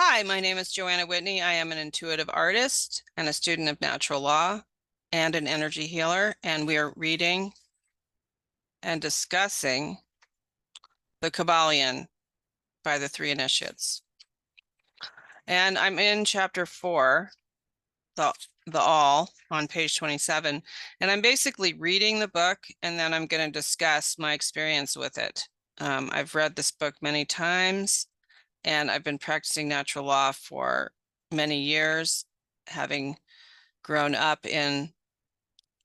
Hi, my name is Joanna Whitney. I am an intuitive artist and a student of natural law and an energy healer, and we are reading and discussing the Kybalion by the Three Initiates. And I'm in chapter 4, the All, on page 27. And I'm basically reading the book, and then I'm going to discuss my experience with it. I've read this book many times, and I've been practicing natural law for many years, having grown up in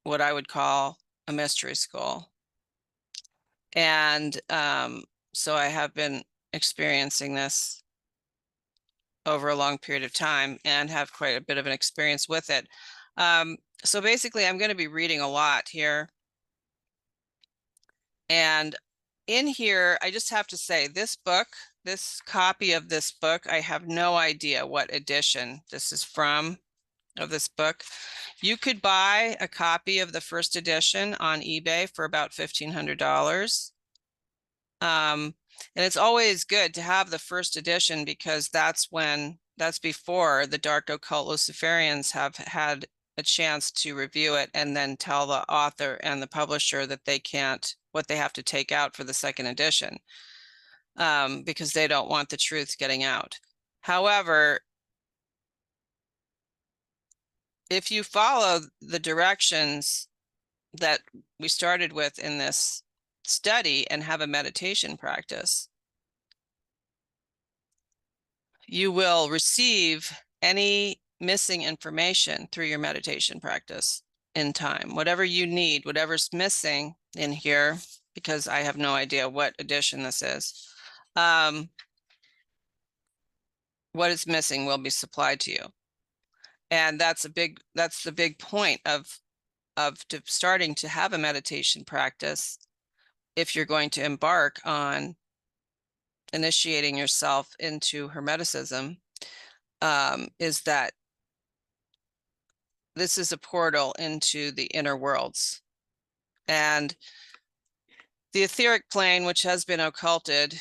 what I would call a mystery school. And so I have been experiencing this over a long period of time and have quite a bit of an experience with it. So basically, I'm going to be reading a lot here. And in here, I just have to say, this book, this copy of this book, I have no idea what edition this is from, of this book. You could buy a copy of the first edition on eBay for about $1,500. And it's always good to have the first edition because that's before the dark occult Luciferians have had a chance to review it and then tell the author and the publisher that they can't, what they have to take out for the second edition, because they don't want the truth getting out. However, if you follow the directions that we started with in this study and have a meditation practice, you will receive any missing information through your meditation practice in time. Whatever you need, whatever's missing in here, because I have no idea what edition this is, what is missing will be supplied to you. And that's the big point of starting to have a meditation practice. If you're going to embark on initiating yourself into Hermeticism, is that this is a portal into the inner worlds. And the etheric plane, which has been occulted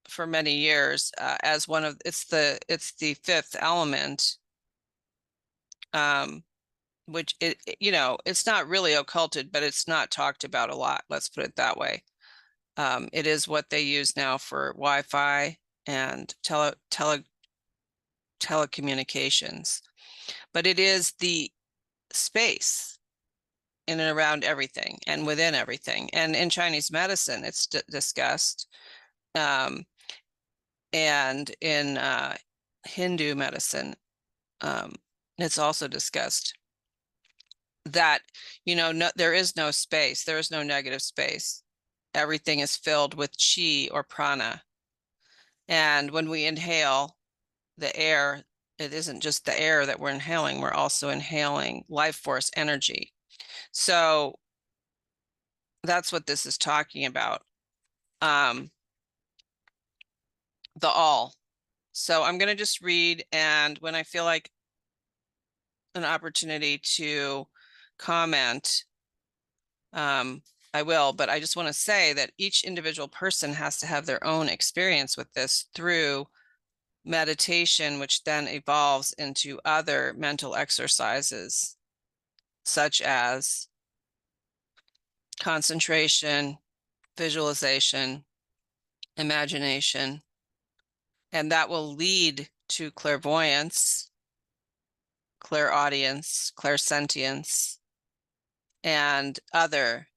for many years as one of, it's the fifth element, which it's not really occulted, but it's not talked about a lot. Let's put it that way. It is what they use now for Wi-Fi and telecommunications, but it is the space in and around everything and within everything. And in Chinese medicine, it's discussed. And in Hindu medicine, it's also discussed that, there is no space. There is no negative space. Everything is filled with chi or prana. And when we inhale the air, it isn't just the air that we're inhaling, we're also inhaling life force energy. So that's what this is talking about. The all. So I'm going to just read, and when I feel like an opportunity to comment, I will, but I just want to say that each individual person has to have their own experience with this through meditation, which then evolves into other mental exercises, such as concentration, visualization, imagination, and that will lead to clairvoyance, clairaudience, clairsentience, and other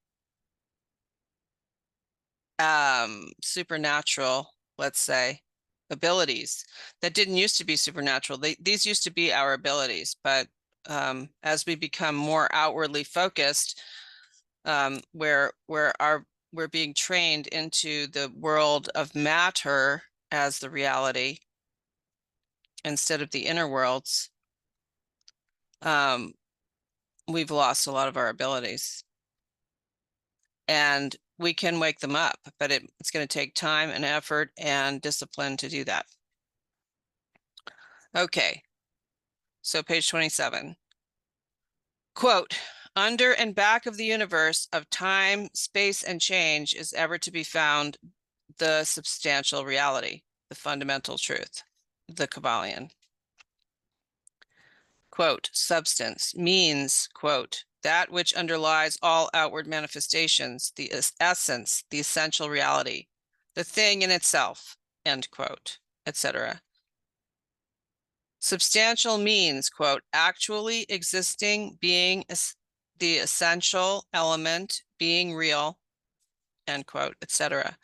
supernatural, let's say, abilities that didn't used to be supernatural. These used to be our abilities, but as we become more outwardly focused, we're being trained into the world of matter as the reality instead of the inner worlds. We've lost a lot of our abilities, and we can wake them up, but it's going to take time and effort and discipline to do that. Okay, so page 27. Quote, under and back of the universe of time, space, and change is ever to be found the substantial reality, the fundamental truth. the Kybalion. Quote, substance means, quote, that which underlies all outward manifestations, the essence, the essential reality, the thing in itself, end quote, etc. Substantial means, quote, actually existing, being the essential element, being real, end quote, etc.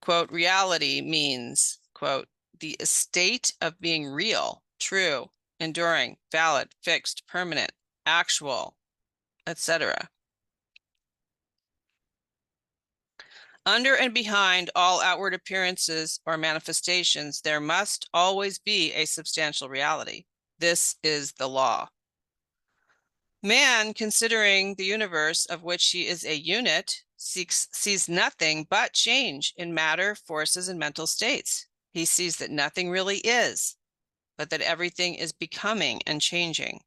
Quote, reality means, quote, the state of being real, true, enduring, valid, fixed, permanent, actual, etc. Under and behind all outward appearances or manifestations, there must always be a substantial reality. This is the law. Man, considering the universe of which he is a unit, sees nothing but change in matter, forces, and mental states. He sees that nothing really is, but that everything is becoming and changing.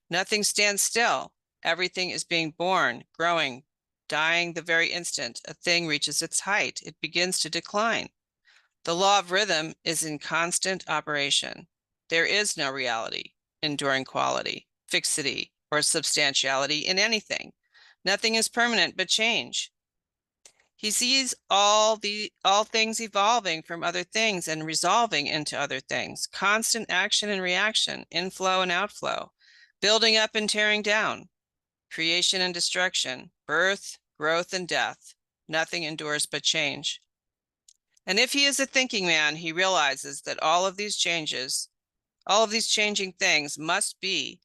Nothing stands still. Everything is being born, growing, dying the very instant a thing reaches its height. It begins to decline. The law of rhythm is in constant operation. There is no reality, enduring quality, fixity, or substantiality in anything. Nothing is permanent but change. He sees all things evolving from other things and resolving into other things, constant action and reaction, inflow and outflow, building up and tearing down, creation and destruction, birth, growth, and death. Nothing endures but change. And if he is a thinking man, he realizes that all of these changing things must be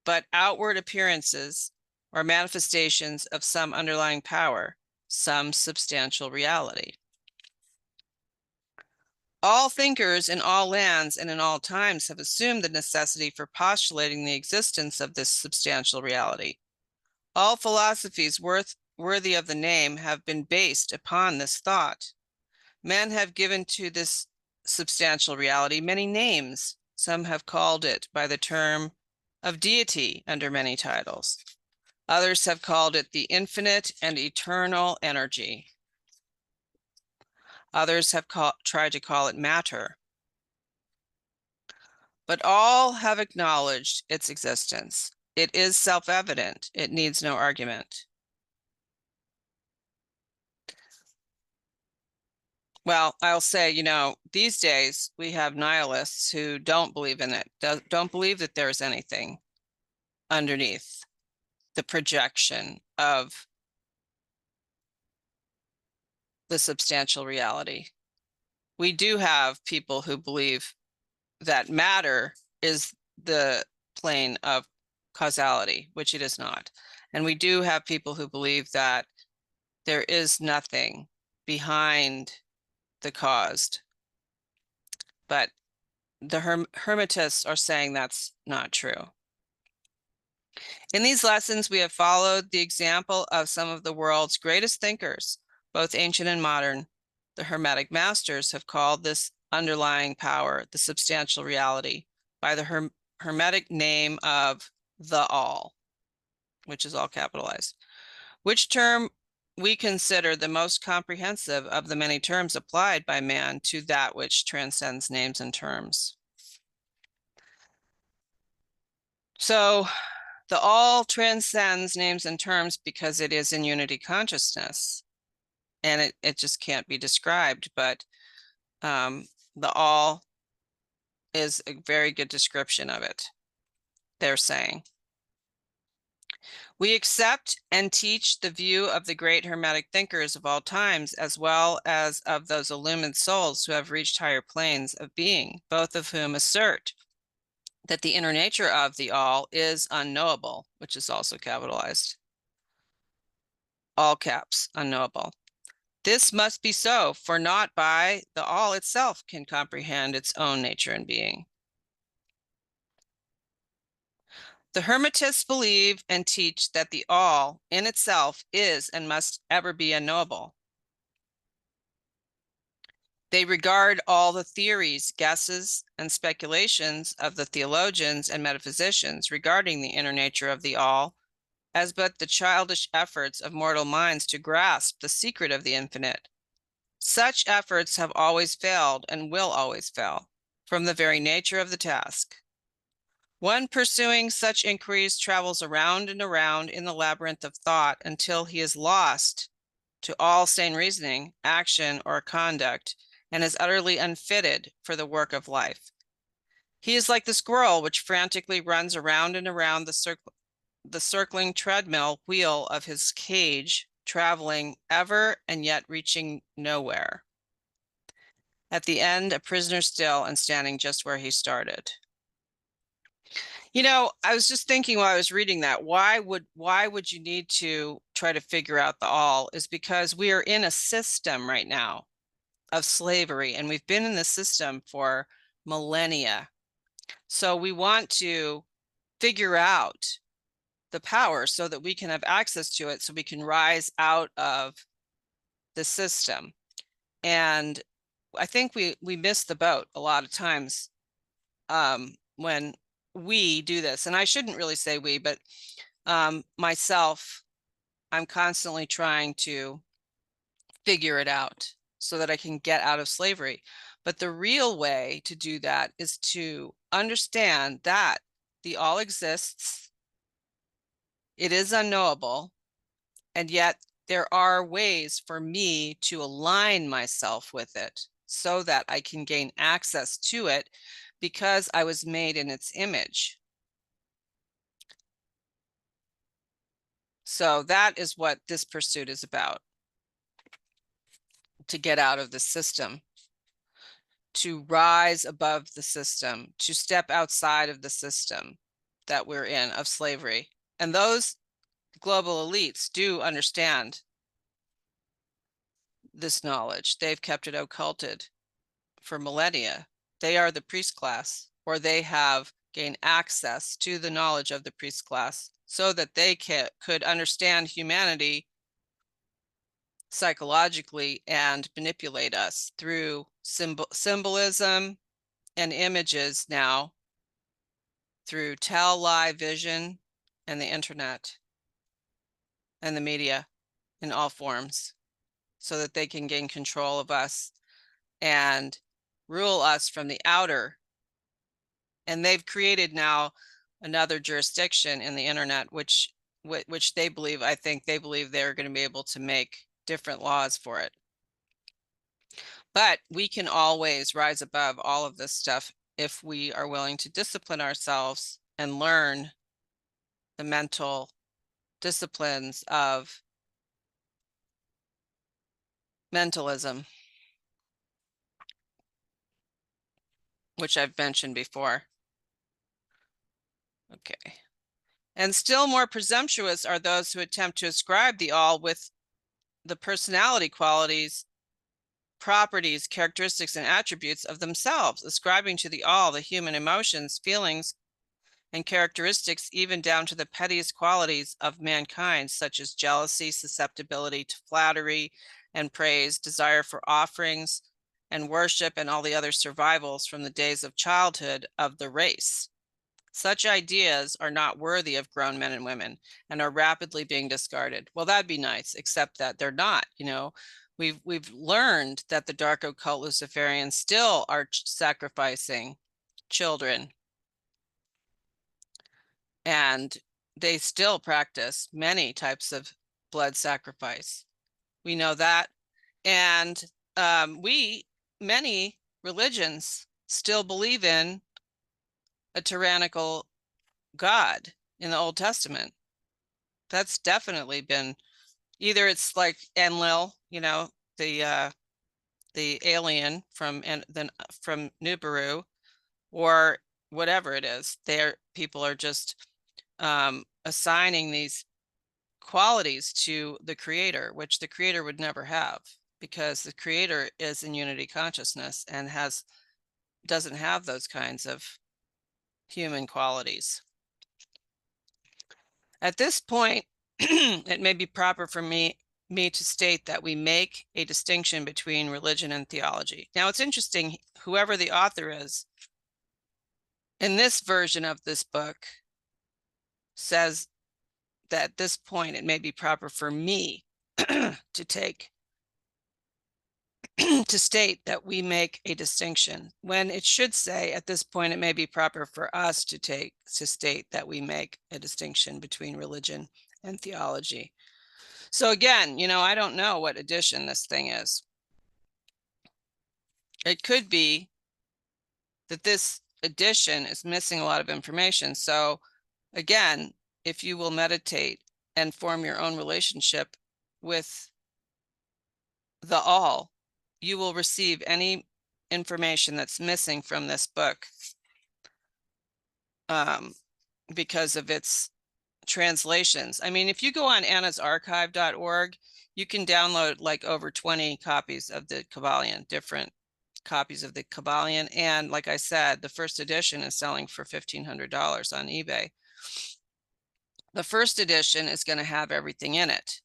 but outward appearances or manifestations of some underlying power, some substantial reality. All thinkers in all lands and in all times have assumed the necessity for postulating the existence of this substantial reality. All philosophies worthy of the name have been based upon this thought. Men have given to this substantial reality many names. Some have called it by the term of deity under many titles. Others have called it the infinite and eternal energy. Others have tried to call it matter. But all have acknowledged its existence. It is self-evident. It needs no argument. Well, I'll say, these days we have nihilists who don't believe in it, don't believe that there's anything underneath the projection of the substantial reality. We do have people who believe that matter is the plane of causality, which it is not. And we do have people who believe that there is nothing behind the caused. But the Hermetists are saying that's not true. In these lessons, we have followed the example of some of the world's greatest thinkers, both ancient and modern. The Hermetic masters have called this underlying power the substantial reality by the Hermetic name of the all, which is all capitalized, which term we consider the most comprehensive of the many terms applied by man to that which transcends names and terms. So the all transcends names and terms because it is in unity consciousness, and it just can't be described, but the all is a very good description of it, they're saying. We accept and teach the view of the great Hermetic thinkers of all times, as well as of those illumined souls who have reached higher planes of being, both of whom assert that the inner nature of the all is unknowable, which is also capitalized. All caps, unknowable. This must be so, for not by the all itself can comprehend its own nature and being. The Hermetists believe and teach that the all in itself is and must ever be unknowable. They regard all the theories, guesses, and speculations of the theologians and metaphysicians regarding the inner nature of the all as but the childish efforts of mortal minds to grasp the secret of the infinite. Such efforts have always failed and will always fail. from the very nature of the task. One pursuing such inquiries travels around and around in the labyrinth of thought until he is lost to all sane reasoning, action, or conduct, and is utterly unfitted for the work of life. He is like the squirrel which frantically runs around and around the circling treadmill wheel of his cage, traveling ever and yet reaching nowhere. At the end, a prisoner still and standing just where he started. You know, I was just thinking while I was reading that, why would you need to try to figure out the all, is because we are in a system right now of slavery, and we've been in the system for millennia. So we want to figure out the power so that we can have access to it, so we can rise out of the system. And I think we miss the boat a lot of times when we do this. And I shouldn't really say we, but myself, I'm constantly trying to figure it out so that I can get out of slavery. But the real way to do that is to understand that the all exists, it is unknowable, and yet there are ways for me to align myself with it so that I can gain access to it because I was made in its image. So that is what this pursuit is about, to get out of the system, to rise above the system, to step outside of the system that we're in of slavery. And those global elites do understand this knowledge. They've kept it occulted for millennia. They are the priest class, or they have gained access to the knowledge of the priest class so that they could understand humanity psychologically and manipulate us through symbolism and images now, through live vision and the internet and the media in all forms, so that they can gain control of us and rule us from the outer. And they've created now another jurisdiction in the internet, which they believe, I think they believe they're going to be able to make different laws for it. But we can always rise above all of this stuff if we are willing to discipline ourselves and learn the mental disciplines of mentalism, which I've mentioned before. Okay. And still more presumptuous are those who attempt to ascribe the all with the personality qualities, properties, characteristics, and attributes of themselves, ascribing to the all the human emotions, feelings, and characteristics, even down to the pettiest qualities of mankind, such as jealousy, susceptibility to flattery and praise, desire for offerings and worship, and all the other survivals from the days of childhood of the race. Such ideas are not worthy of grown men and women and are rapidly being discarded. Well, that'd be nice, except that they're not. You know, we've learned that the dark occult Luciferians still are sacrificing children, and they still practice many types of blood sacrifice. We know that. And many religions still believe in a tyrannical God in the Old Testament. That's definitely been, either it's like Enlil, you know, the alien from Nibiru, or whatever it is. People are just assigning these qualities to the creator, which the creator would never have, because the creator is in unity consciousness and doesn't have those kinds of human qualities. At this point, it may be proper for me to state that we make a distinction between religion and theology. Now, it's interesting, whoever the author is, in this version of this book, says that at this point, it may be proper for me to take to state that we make a distinction, when it should say at this point it may be proper for us to state that we make a distinction between religion and theology. So again, I don't know what edition this thing is. It could be that this edition is missing a lot of information. So again, if you will meditate and form your own relationship with the all, you will receive any information that's missing from this book because of its translations. I mean, if you go on annasarchive.org, you can download like over 20 copies of the Kybalion, different copies of the Kybalion. And like I said, the first edition is selling for $1,500 on eBay. The first edition is going to have everything in it.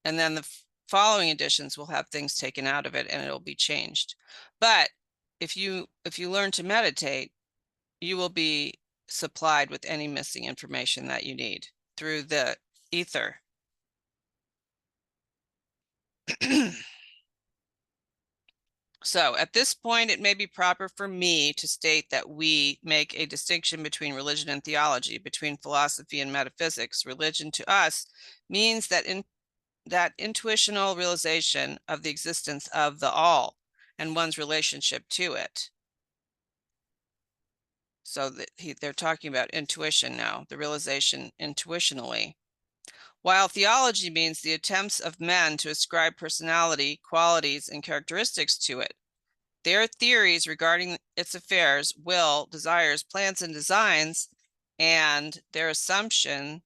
And then the following editions will have things taken out of it and it'll be changed. But if you learn to meditate, you will be supplied with any missing information that you need through the ether. So at this point, it may be proper for me to state that we make a distinction between religion and theology, between philosophy and metaphysics. Religion to us means that intuitional realization of the existence of the all and one's relationship to it. So they're talking about intuition now, the realization intuitionally. While theology means the attempts of men to ascribe personality, qualities, and characteristics to it. Their theories regarding its affairs, will, desires, plans, and designs, and their assumption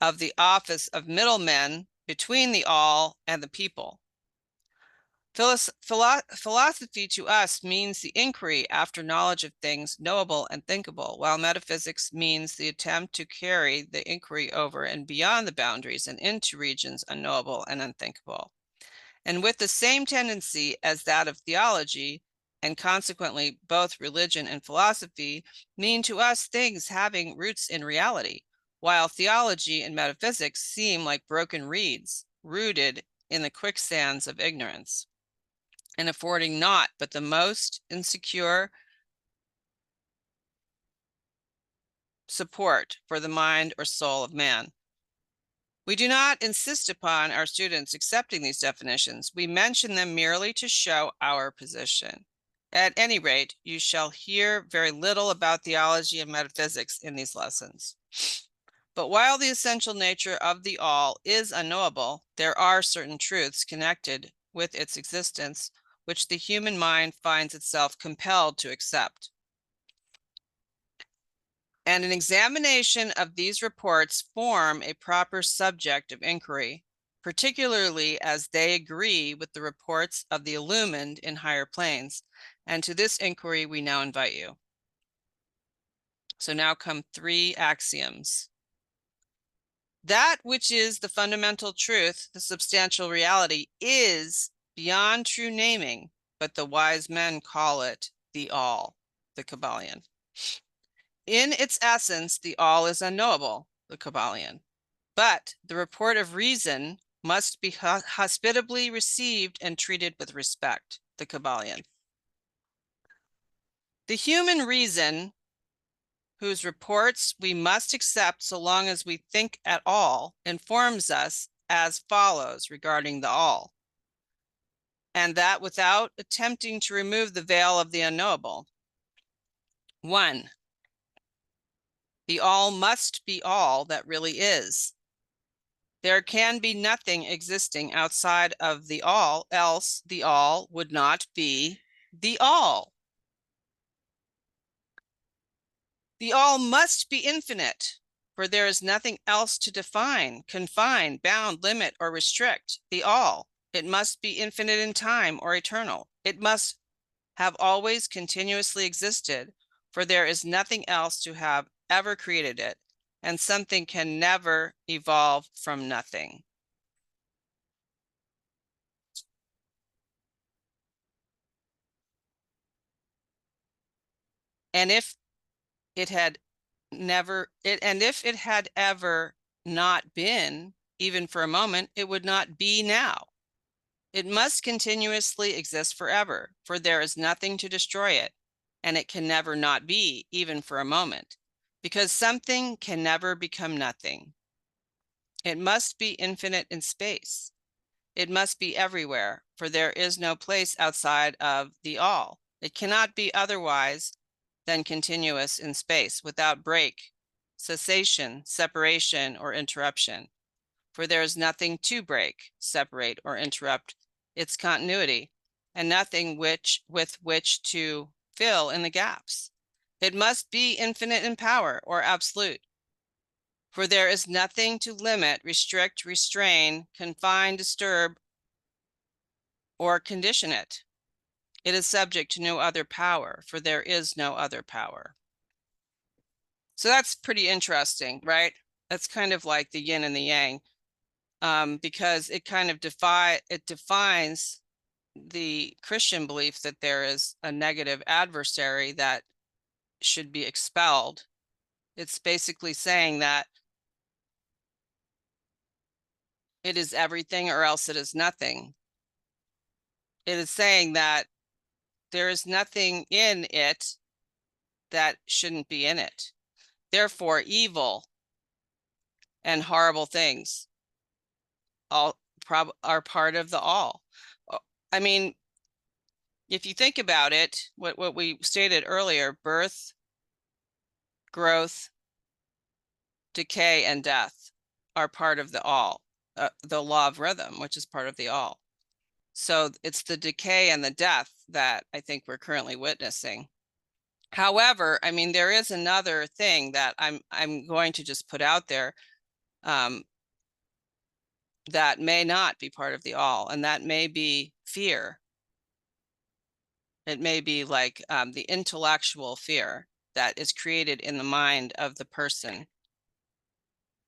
of the office of middlemen between the all and the people. Philosophy to us means the inquiry after knowledge of things knowable and thinkable, while metaphysics means the attempt to carry the inquiry over and beyond the boundaries and into regions unknowable and unthinkable. And with the same tendency as that of theology, and consequently both religion and philosophy, mean to us things having roots in reality, while theology and metaphysics seem like broken reeds rooted in the quicksands of ignorance, and affording naught but the most insecure support for the mind or soul of man. We do not insist upon our students accepting these definitions. We mention them merely to show our position. At any rate, you shall hear very little about theology and metaphysics in these lessons. But while the essential nature of the all is unknowable, there are certain truths connected with its existence which the human mind finds itself compelled to accept. And an examination of these reports form a proper subject of inquiry, particularly as they agree with the reports of the illumined in higher planes. And to this inquiry, we now invite you. So now come 3 axioms. That which is the fundamental truth, the substantial reality, is beyond true naming, but the wise men call it the all, the Kybalion. In its essence, the all is unknowable, the Kybalion, but the report of reason must be hospitably received and treated with respect, the Kybalion. The human reason, whose reports we must accept so long as we think at all, informs us as follows regarding the all, and that without attempting to remove the veil of the unknowable. 1. The all must be all that really is. There can be nothing existing outside of the all, else the all would not be the all. The all must be infinite, for there is nothing else to define, confine, bound, limit, or restrict the all. It must be infinite in time or eternal. It must have always continuously existed, for there is nothing else to have ever created it, and something can never evolve from nothing. And if it had ever not been, even for a moment, it would not be now. It must continuously exist forever, for there is nothing to destroy it, and it can never not be, even for a moment, because something can never become nothing. It must be infinite in space. It must be everywhere, for there is no place outside of the all. It cannot be otherwise than continuous in space, without break, cessation, separation, or interruption, for there is nothing to break, separate, or interrupt its continuity, and nothing with which to fill in the gaps. It must be infinite in power, or absolute, for there is nothing to limit, restrict, restrain, confine, disturb, or condition it. It is subject to no other power, for there is no other power. So that's pretty interesting, right? That's kind of like the yin and the yang, because it kind of defines the Christian belief that there is a negative adversary that should be expelled. It's basically saying that it is everything or else it is nothing. It is saying that there is nothing in it that shouldn't be in it. Therefore, evil and horrible things all are part of the all. I mean, if you think about it, what we stated earlier, birth, growth, decay, and death are part of the all, the law of rhythm, which is part of the all. So it's the decay and the death that I think we're currently witnessing. However, I mean, there is another thing that I'm going to just put out there, that may not be part of the all, and that may be fear. It may be like the intellectual fear that is created in the mind of the person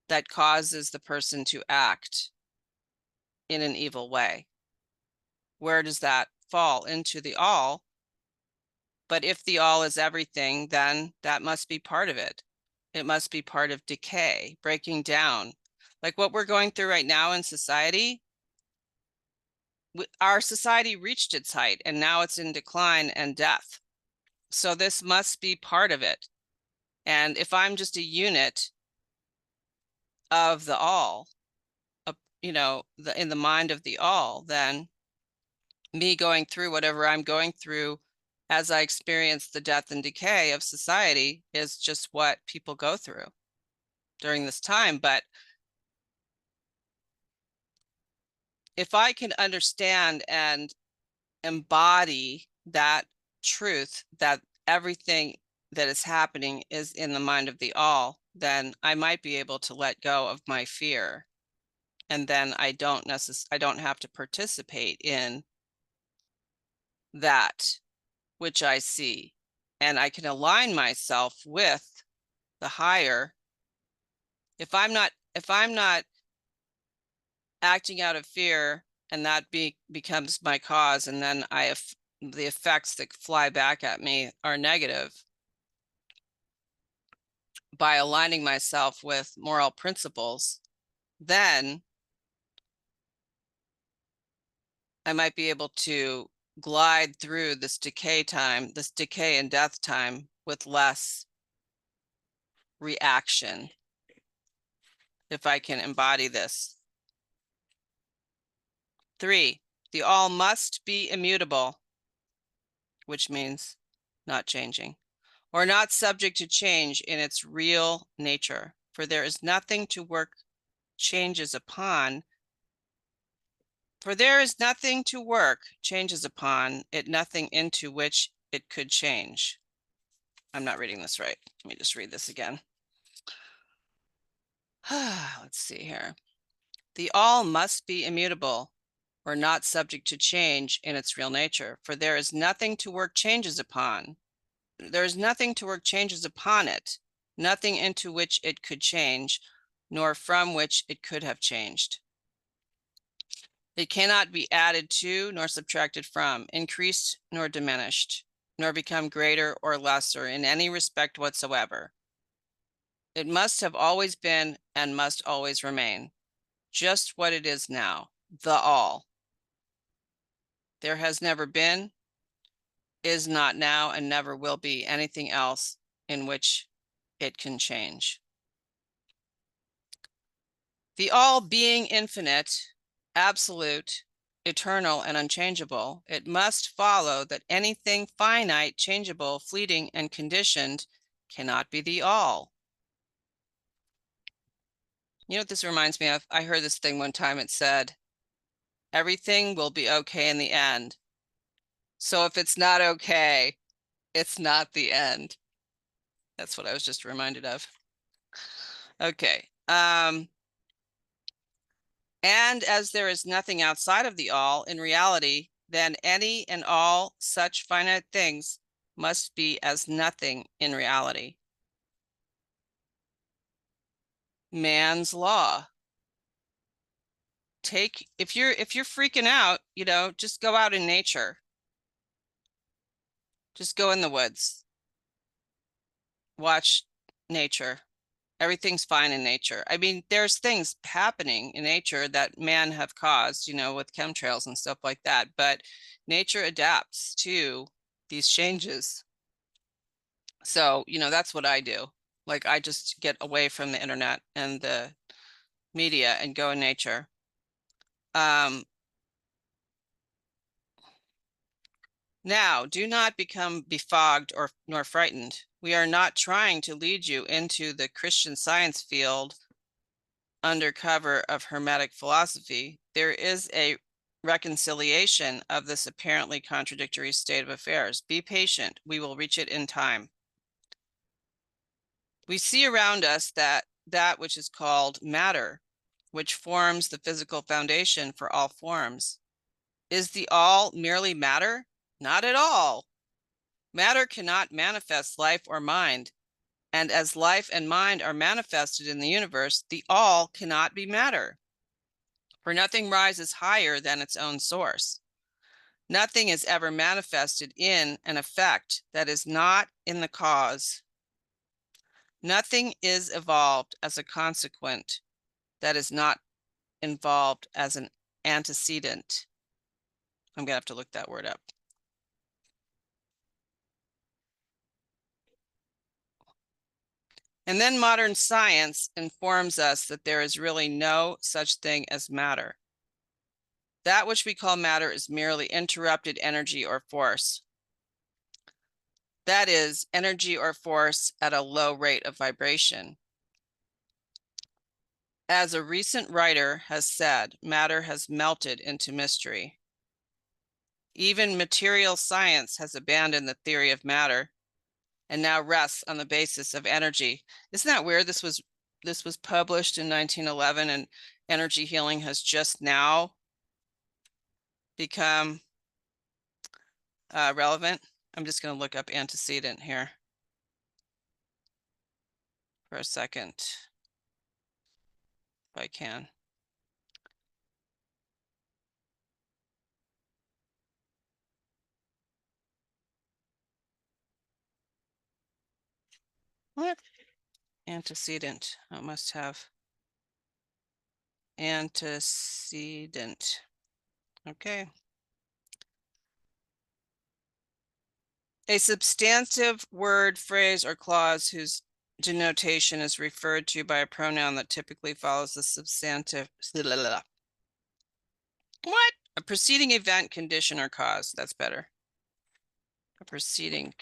that causes the person to act in an evil way. Where does that fall? Into the all? But if the all is everything, then that must be part of it. It must be part of decay, breaking down. Like what we're going through right now in society, our society reached its height and now it's in decline and death. So this must be part of it. And if I'm just a unit of the all, you know, in the mind of the all, then me going through whatever I'm going through as I experience the death and decay of society is just what people go through during this time. But if I can understand and embody that truth, that everything that is happening is in the mind of the all, then I might be able to let go of my fear. And then I don't have to participate in that which I see. And I can align myself with the higher. If I'm not acting out of fear, and that becomes my cause, and then the effects that fly back at me are negative, by aligning myself with moral principles, then I might be able to glide through this decay and death time with less reaction, if I can embody this. 3, the all must be immutable, which means not changing, or not subject to change in its real nature, for there is nothing to work changes upon. For there is nothing to work changes upon it, nothing into which it could change. I'm not reading this right. Let me just read this again. Let's see here. The all must be immutable, or not subject to change in its real nature, for there is nothing to work changes upon. There is nothing to work changes upon it, nothing into which it could change, nor from which it could have changed. It cannot be added to nor subtracted from, increased nor diminished, nor become greater or lesser in any respect whatsoever. It must have always been and must always remain just what it is now, the all. There has never been, is not now, and never will be anything else in which it can change. The all being infinite, absolute, eternal, and unchangeable, it must follow that anything finite, changeable, fleeting, and conditioned cannot be the all. You know what this reminds me of? I heard this thing one time. It said, everything will be okay in the end. So if it's not okay, it's not the end. That's what I was just reminded of. Okay. And as there is nothing outside of the all in reality, then any and all such finite things must be as nothing in reality. Man's law. If you're freaking out, just go out in nature. Just go in the woods. Watch nature. Everything's fine in nature. I mean, there's things happening in nature that man have caused, with chemtrails and stuff like that, but nature adapts to these changes. So, that's what I do. Like, I just get away from the internet and the media and go in nature. Now, do not become befogged nor frightened. We are not trying to lead you into the Christian Science field under cover of Hermetic philosophy. There is a reconciliation of this apparently contradictory state of affairs. Be patient. We will reach it in time. We see around us that which is called matter, which forms the physical foundation for all forms. Is the all merely matter? Not at all. Matter cannot manifest life or mind. And as life and mind are manifested in the universe, the all cannot be matter. For nothing rises higher than its own source. Nothing is ever manifested in an effect that is not in the cause. Nothing is evolved as a consequent that is not involved as an antecedent. I'm going to have to look that word up. And then modern science informs us that there is really no such thing as matter. That which we call matter is merely interrupted energy or force. That is, energy or force at a low rate of vibration. As a recent writer has said, matter has melted into mystery. Even material science has abandoned the theory of matter and now rests on the basis of energy. Isn't that weird? This was published in 1911, and energy healing has just now become relevant. I'm just going to look up antecedent here for a second, if I can. What? Antecedent. I must have antecedent. Okay. A substantive word, phrase, or clause whose denotation is referred to by a pronoun that typically follows the substantive. What? A preceding event, condition, or cause. That's better. A preceding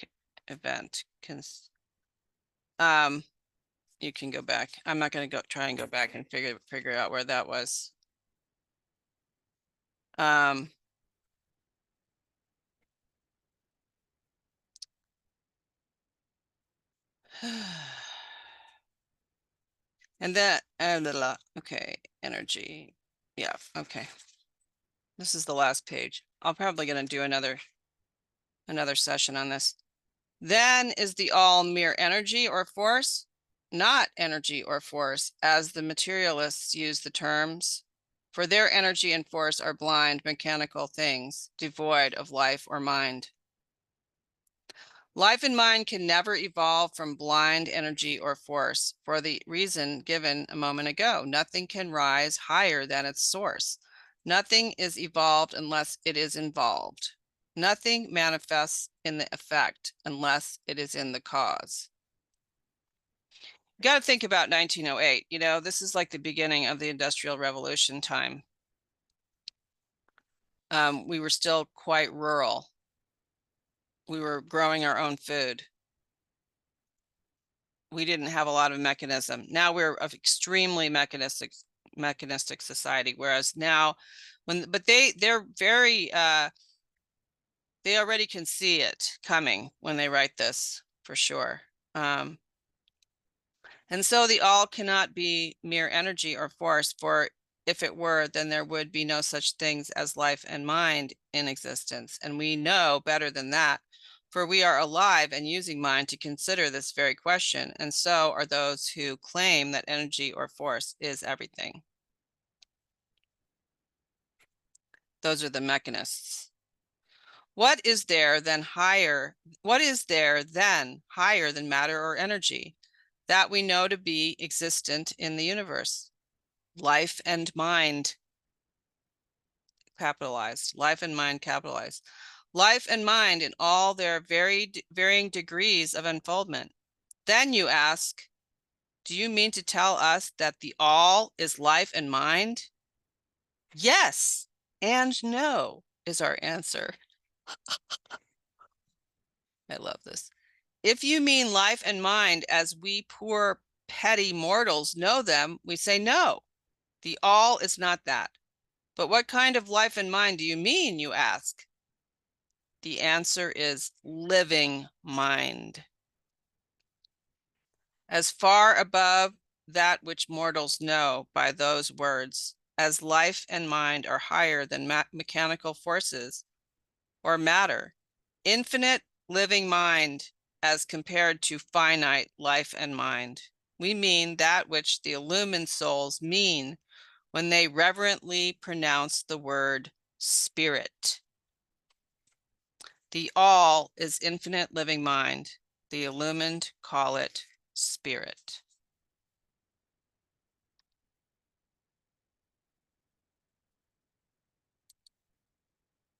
event. You can go back. I'm not going to try and go back and figure out where that was. And then, okay, energy. Yeah, okay. This is the last page. I'm probably going to do another session on this. Then is the all mere energy or force? Not energy or force, as the materialists use the terms, for their energy and force are blind, mechanical things, devoid of life or mind. Life and mind can never evolve from blind energy or force, for the reason given a moment ago. Nothing can rise higher than its source. Nothing is evolved unless it is involved. Nothing manifests in the effect unless it is in the cause. You got to think about 1908. You know, this is like the beginning of the Industrial Revolution time. We were still quite rural. We were growing our own food. We didn't have a lot of mechanism. Now we're of extremely mechanistic society, whereas now but they're very they already can see it coming when they write this, for sure. And so the all cannot be mere energy or force, for if it were, then there would be no such things as life and mind in existence. And we know better than that, for we are alive and using mind to consider this very question. And so are those who claim that energy or force is everything. Those are the mechanists. What is there then higher than matter or energy that we know to be existent in the universe? Life and mind, capitalized. Life and mind, capitalized. Life and mind in all their varying degrees of unfoldment. Then you ask, do you mean to tell us that the all is life and mind? Yes and no is our answer. I love this. If you mean life and mind as we poor petty mortals know them, we say no. The all is not that. But what kind of life and mind do you mean, you ask? The answer is living mind. As far above that which mortals know by those words, as life and mind are higher than mechanical forces or matter, infinite living mind as compared to finite life and mind. We mean that which the illumined souls mean when they reverently pronounce the word spirit. The all is infinite living mind. The illumined call it spirit.